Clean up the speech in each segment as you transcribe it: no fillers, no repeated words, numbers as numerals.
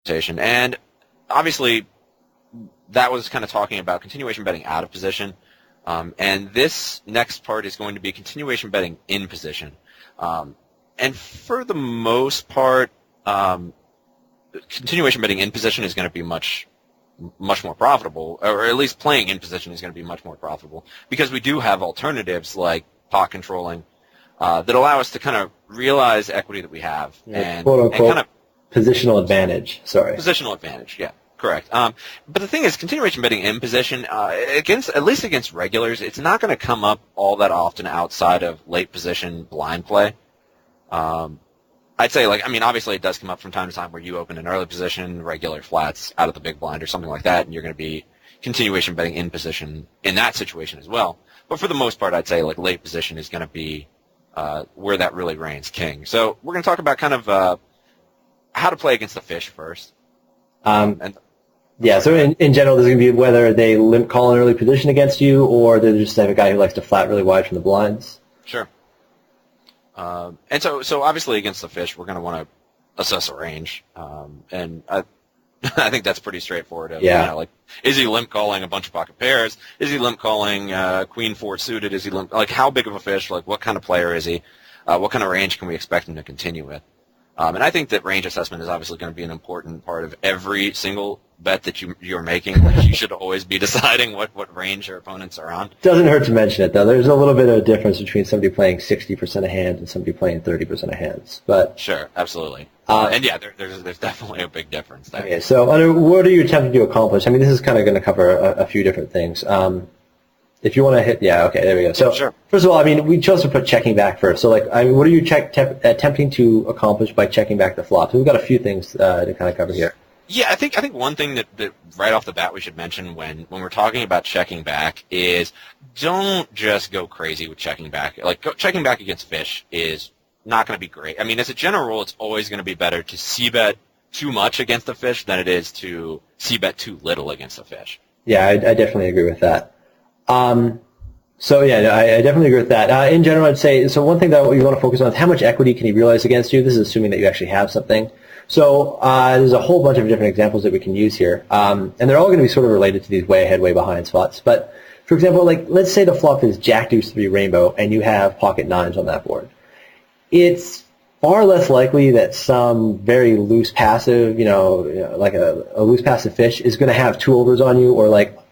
conversation. And obviously, that was kind of talking about continuation betting out of position. And this next part is going to be continuation betting in position. And for the most part, continuation betting in position is going to be much more profitable, or at least playing in position is going to be much more profitable, because we do have alternatives like pot controlling that allow us to kind of realize equity that we have, and quote unquote kind of positional advantage. Positional advantage, yeah. Correct. But the thing is, continuation betting in position, at least against regulars, it's not going to come up all that often outside of late position blind play. I'd say, obviously it does come up from time to time where you open an early position, regular flats out of the big blind or something like that, and you're going to be continuation betting in position in that situation as well. But for the most part, I'd say late position is going to be where that really reigns king. So we're going to talk about kind of how to play against the fish first. Yeah, so in general, there's going to be whether they limp call an early position against you, or they're just the type of guy who likes to flat really wide from the blinds. Sure. And so obviously against the fish, we're going to want to assess a range, and I think that's pretty straightforward. Yeah. Is he limp calling a bunch of pocket pairs? Is he limp calling queen four suited? Is he limp how big of a fish? What kind of player is he? What kind of range can we expect him to continue with? And I think that range assessment is obviously going to be an important part of every single bet that you're making. You should always be deciding what range your opponents are on. Doesn't hurt to mention it, though. There's a little bit of a difference between somebody playing 60% of hands and somebody playing 30% of hands. But sure, absolutely. And yeah, there's definitely a big difference there. Okay, so what are you attempting to accomplish? I mean, this is kind of going to cover a few different things. If you want to hit, okay, there we go. So sure. First of all, we chose to put checking back first. So what are you attempting to accomplish by checking back the flop? So we've got a few things to kind of cover here. Yeah, I think one thing that right off the bat we should mention when we're talking about checking back is don't just go crazy with checking back. Checking back against fish is not going to be great. As a general rule, it's always going to be better to c-bet too much against a fish than it is to c-bet too little against a fish. Yeah, I definitely agree with that. So yeah, I definitely agree with that. In general, I'd say, so one thing that you want to focus on is how much equity can he realize against you. This is assuming that you actually have something. So there's a whole bunch of different examples that we can use here, and they're all going to be sort of related to these way ahead, way behind spots. But for example, let's say the flop is Jack Deuce 3 Rainbow, and you have pocket nines on that board. It's far less likely that some very loose passive, like a loose passive fish is going to have two overs on you, or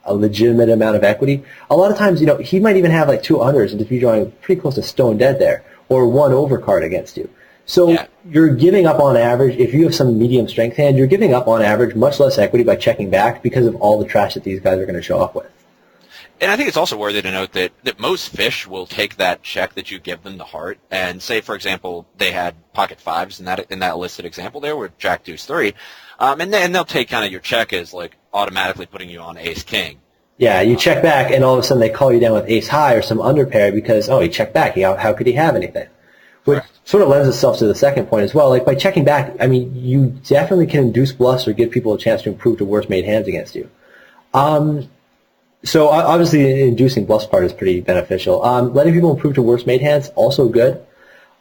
a legitimate amount of equity. A lot of times, he might even have two unders and just be drawing pretty close to stone dead there, or one overcard against you. So yeah. You're giving up on average, if you have some medium strength hand, you're giving up on average much less equity by checking back because of all the trash that these guys are going to show up with. And I think it's also worthy to note that most fish will take that check that you give them to heart, and say, for example, they had pocket fives in that listed example there with Jack Deuce 3, and they'll take kind of your check as automatically putting you on ace king. Yeah, you check back, and all of a sudden they call you down with ace high or some underpair because, he checked back. How could he have anything? Which sort of lends itself to the second point as well. By checking back, you definitely can induce bluffs or give people a chance to improve to worse made hands against you. So obviously the inducing bluffs part is pretty beneficial. Letting people improve to worse made hands, also good.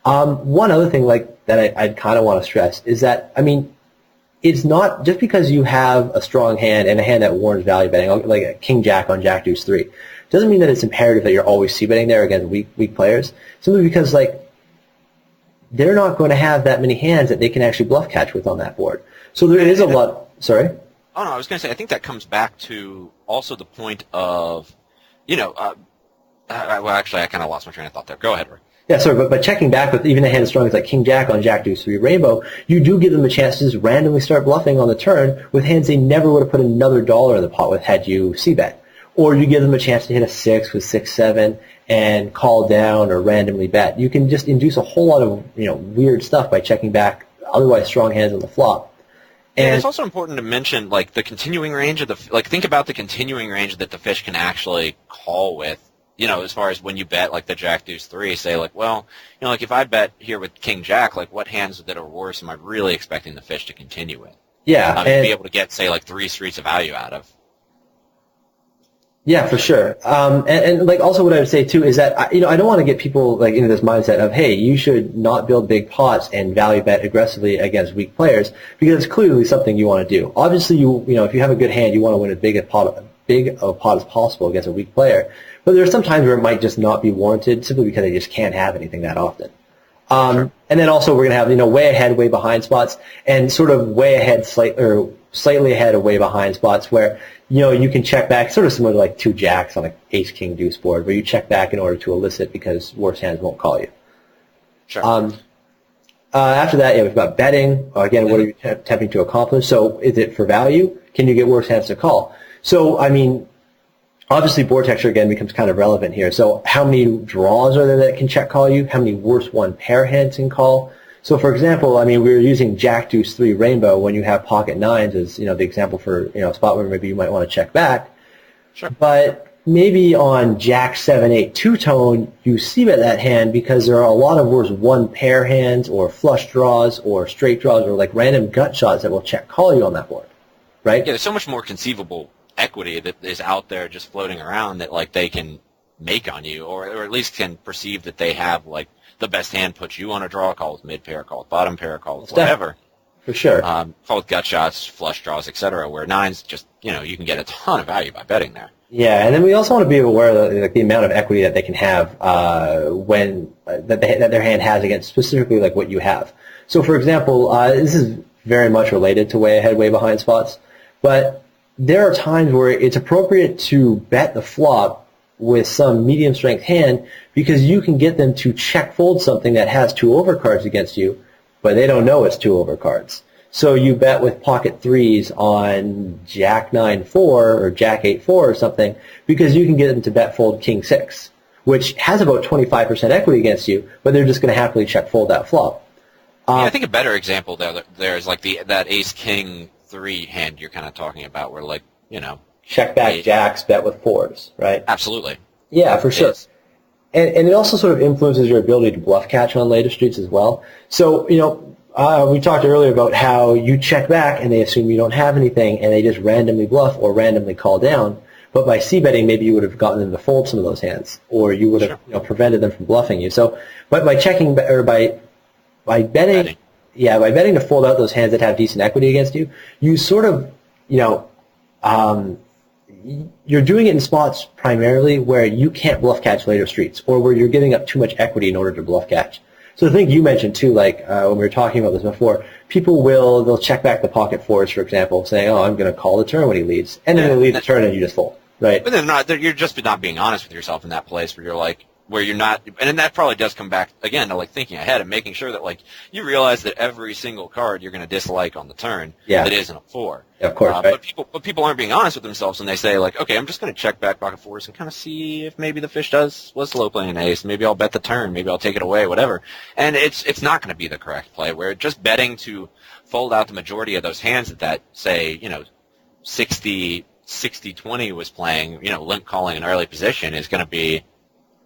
One other thing that I'd kind of want to stress is that, it's not just because you have a strong hand and a hand that warrants value betting, like a king jack on Jack Deuce 3, doesn't mean that it's imperative that you're always c-betting there against weak players. Simply because they're not going to have that many hands that they can actually bluff catch with on that board. So there is a lot. Sorry. Oh no, I was going to say I think that comes back to also the point of, well, actually I kind of lost my train of thought there. Go ahead, Rick. Yeah, sorry, but checking back with even a hand as strong as King Jack on Jack Deuce 3 Rainbow, you do give them a chance to just randomly start bluffing on the turn with hands they never would have put another dollar in the pot with had you c-bet. Or you give them a chance to hit a 6 with 6-7 and call down or randomly bet. You can just induce a whole lot of weird stuff by checking back otherwise strong hands on the flop. And it's also important to mention the continuing range of think about the continuing range that the fish can actually call with. As far as when you bet the Jack Deuce 3, say if I bet here with King Jack, what hands that are worse am I really expecting the fish to continue with? Yeah, and be able to get say 3 streets of value out of. Yeah, for sure. And like also what I would say too is that I don't want to get people like into this mindset of, hey, you should not build big pots and value bet aggressively against weak players, because it's clearly something you want to do. Obviously, if you have a good hand, you want to win as big a pot as possible against a weak player. But there's some times where it might just not be warranted simply because they just can't have anything that often. Sure. And then also we're going to have, way ahead, way behind spots, and sort of way ahead, slightly ahead or way behind spots where, you can check back, sort of similar to like two jacks on an ace-king deuce board, where you check back in order to elicit because worse hands won't call you. Sure. After that, we've got betting. Again, what are you attempting to accomplish? So is it for value? Can you get worse hands to call? So, obviously board texture again becomes kind of relevant here. So how many draws are there that can check call you? How many worse one pair hands can call? So for example, we were using Jack Deuce 3 Rainbow when you have pocket nines as, the example for, a spot where maybe you might want to check back. Sure. But maybe on Jack 7-8 two-tone, you see that hand because there are a lot of worse one pair hands or flush draws or straight draws or like random gut shots that will check call you on that board, right? Yeah, there's so much more conceivable equity that is out there just floating around that like they can make on you, or at least can perceive that they have like the best hand, puts you on a draw, call with mid pair, call with bottom pair, call with whatever. For sure. Call with gut shots, flush draws, etc. Where nines just you can get a ton of value by betting there. Yeah, and then we also want to be aware of the amount of equity that they can have when that their hand has against specifically like what you have. So for example, this is very much related to way ahead, way behind spots, but there are times where it's appropriate to bet the flop with some medium strength hand because you can get them to check fold something that has two overcards against you, but they don't know it's two overcards. So you bet with pocket threes on Jack 9-4 or Jack 8-4 or something because you can get them to bet fold King 6, which has about 25% equity against you, but they're just going to happily check fold that flop. Yeah, I think a better example there is like that Ace King 3 hand you're kind of talking about, where like check back jacks bet with fours, right? Absolutely. Yeah, for sure. And it also sort of influences your ability to bluff catch on later streets as well. So, we talked earlier about how you check back and they assume you don't have anything and they just randomly bluff or randomly call down. But by c-betting, maybe you would have gotten them to fold some of those hands, or you would have prevented them from bluffing you. So, but by checking or by betting, by betting to fold out those hands that have decent equity against you, you sort of, you're doing it in spots primarily where you can't bluff catch later streets, or where you're giving up too much equity in order to bluff catch. So the thing you mentioned too, like when we were talking about this before, they'll check back the pocket fours, for example, saying, "Oh, I'm going to call the turn when he leads," and then they lead the turn and you just fold, right? But you're just not being honest with yourself in that place where you're not, and then that probably does come back again to like thinking ahead and making sure that like you realize that every single card you're going to dislike on the turn that isn't a 4. Yeah, of course, right. But people aren't being honest with themselves when they say like, okay, I'm just going to check back pocket fours and kind of see if maybe the fish was slow playing an ace. Maybe I'll bet the turn. Maybe I'll take it away. Whatever. And it's not going to be the correct play. Where just betting to fold out the majority of those hands that say 60-20 was playing, limp calling an early position is going to be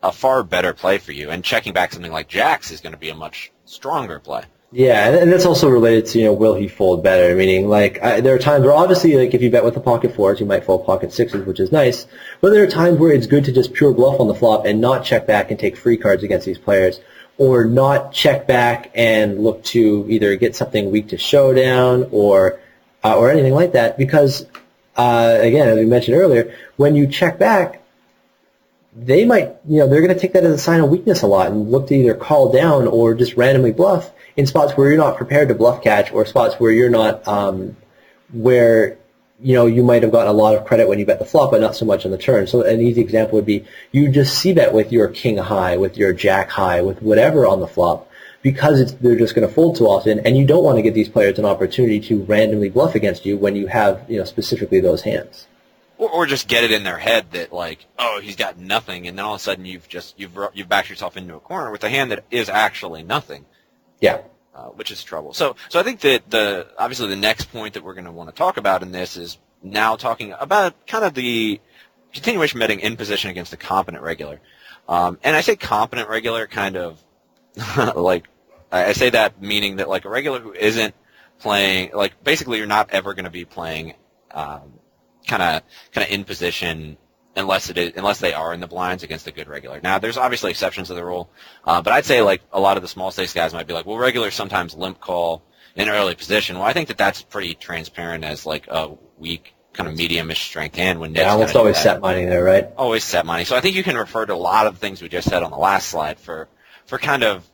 a far better play for you, and checking back something like jacks is going to be a much stronger play. Yeah, and that's also related to, will he fold better? Meaning, like, there are times where obviously, like, if you bet with the pocket fours, you might fold pocket sixes, which is nice, but there are times where it's good to just pure bluff on the flop and not check back and take free cards against these players, or not check back and look to either get something weak to showdown or anything like that, because, again, as we mentioned earlier, when you check back, they might, they're going to take that as a sign of weakness a lot and look to either call down or just randomly bluff in spots where you're not prepared to bluff catch, or spots where you're not, where, you might have gotten a lot of credit when you bet the flop, but not so much on the turn. So an easy example would be you just c-bet with your king high, with your jack high, with whatever on the flop, because they're just going to fold too often, and you don't want to give these players an opportunity to randomly bluff against you when you have, specifically those hands. Or just get it in their head that like, oh, he's got nothing, and then all of a sudden you've backed yourself into a corner with a hand that is actually nothing. Yeah. Which is trouble. So I think that obviously the next point that we're going to want to talk about in this is now talking about kind of the continuation betting in position against a competent regular. And I say competent regular kind of like, I say that meaning that like a regular who isn't playing, like basically you're not ever going to be playing kind of in position unless they are in the blinds against a good regular. Now, there's obviously exceptions to the rule, but I'd say like a lot of the small stakes guys might be like, well, regulars sometimes limp call in early position. Well, I think that's pretty transparent as like a weak kind of medium-ish strength hand when Nick's almost always set mining there, right? Always set mining. So I think you can refer to a lot of the things we just said on the last slide for kind of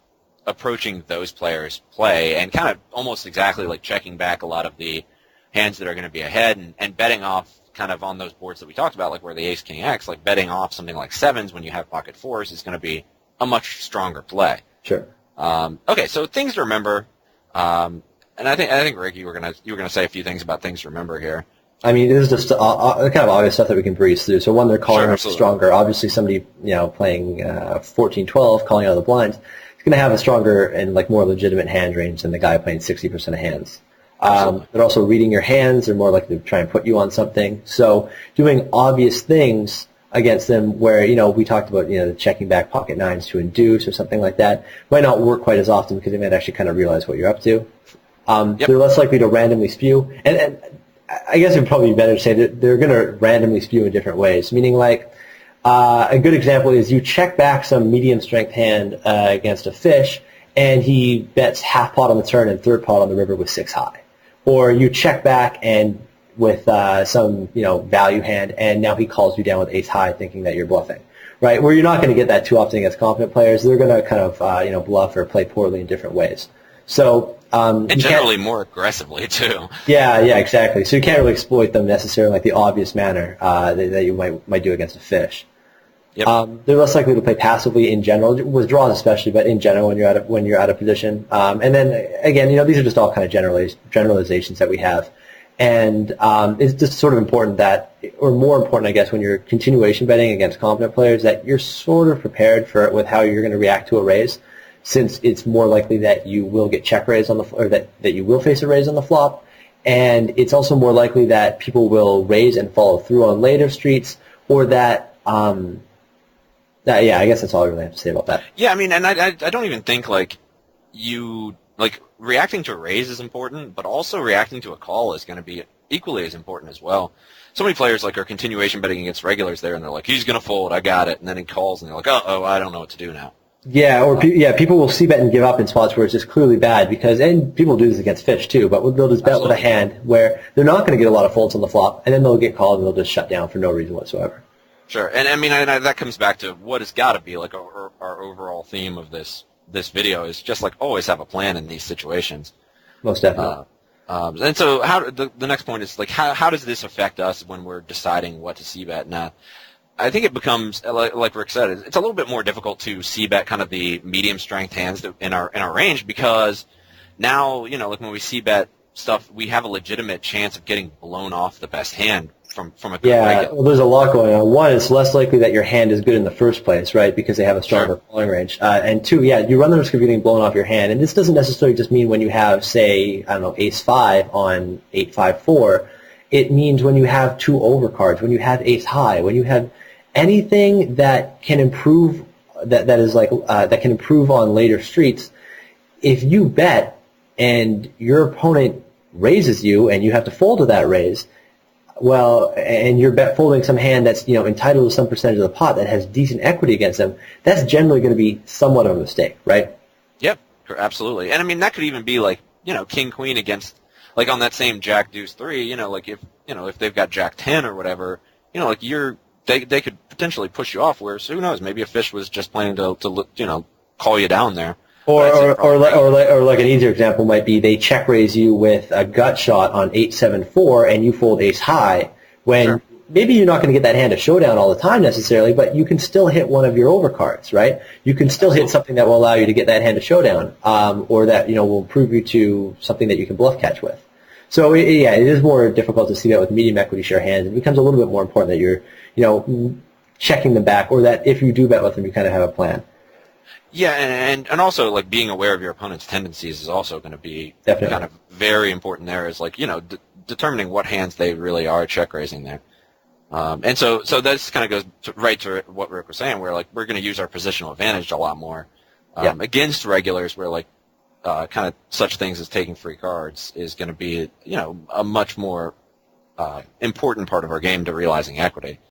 approaching those players' play and kind of almost exactly like checking back a lot of the hands that are going to be ahead and betting off kind of on those boards that we talked about, like where the ace, king, x, like betting off something like sevens when you have pocket fours is going to be a much stronger play. Sure. Okay, so things to remember, and I think Rick, you were gonna say a few things about things to remember here. I mean, this is just kind of obvious stuff that we can breeze through. So one, they're calling stronger. Obviously, somebody playing 14-12, calling out of the blinds, is going to have a stronger and like more legitimate hand range than the guy playing 60% of hands. They're also reading your hands. They're more likely to try and put you on something. So doing obvious things against them where, we talked about, the checking back pocket nines to induce or something like that might not work quite as often because they might actually kind of realize what you're up to. They're less likely to randomly spew. And I guess it would probably be better to say that they're going to randomly spew in different ways, meaning like a good example is you check back some medium strength hand against a fish and he bets half pot on the turn and third pot on the river with 6 high. Or you check back and with some value hand, and now he calls you down with ace high, thinking that you're bluffing, right? Where you're not going to get that too often against confident players. They're going to kind of bluff or play poorly in different ways. So and generally more aggressively too. Yeah, exactly. So you can't really exploit them necessarily like the obvious manner that you might do against a fish. Yep. They're less likely to play passively in general, with draws especially, but in general when you're out of position. And then again, these are just all kind of generalizations that we have, and it's just sort of important that, or more important, I guess, when you're continuation betting against confident players, that you're sort of prepared with how you're going to react to a raise, since it's more likely that you will get check raise or that you will face a raise on the flop, and it's also more likely that people will raise and follow through on later streets, or that. I guess that's all I really have to say about that. Yeah, I mean, and I don't even think reacting to a raise is important, but also reacting to a call is going to be equally as important as well. So many players are continuation betting against regulars there, and they're like, he's going to fold, I got it, and then he calls, and they're like, oh, I don't know what to do now. Yeah, or people will c-bet and give up in spots where it's just clearly bad and people do this against fish too, but they'll just bet with a hand where they're not going to get a lot of folds on the flop, and then they'll get called and they'll just shut down for no reason whatsoever. Sure, and I mean that comes back to what has got to be like our overall theme of this video is just like always have a plan in these situations. Most definitely. And so the next point is like how does this affect us when we're deciding what to c-bet? Now, I think it becomes like Rick said, it's a little bit more difficult to c-bet kind of the medium strength hands in our range because now like when we c-bet stuff, we have a legitimate chance of getting blown off the best hand from a good regular. Well, there's a lot going on. One, it's less likely that your hand is good in the first place, right, because they have a stronger calling range. And two, you run the risk of getting blown off your hand. And this doesn't necessarily just mean when you have, say, ace-5 on 8-5-4. It means when you have 2 overcards, when you have ace-high, when you have anything that can improve that can improve on later streets. If you bet and your opponent raises you and you have to fold to that raise, well, and you're folding some hand that's entitled to some percentage of the pot that has decent equity against them, that's generally going to be somewhat of a mistake, right? Yep, absolutely. And I mean that could even be like king queen against on that same jack deuce 3. If they've got jack 10 or whatever, they could potentially push you off. Whereas who knows? Maybe a fish was just planning to call you down there. Or like an easier example might be they check raise you with a gut shot on 8-7-4 and you fold ace high when maybe you're not going to get that hand a showdown all the time necessarily, but you can still hit one of your overcards, right? You can still hit something that will allow you to get that hand a showdown, or that will prove you to something that you can bluff catch with. So it is more difficult to see that with medium equity share hands. It becomes a little bit more important that you're checking them back, or that if you do bet with them, you kind of have a plan. Yeah, and also being aware of your opponent's tendencies is also going to be kind of very important there. Is determining what hands they really are check raising there. And so this kind of goes right to what Rick was saying, where we're going to use our positional advantage a lot more against regulars, where kind of such things as taking free cards is going to be a much more important part of our game to realizing equity.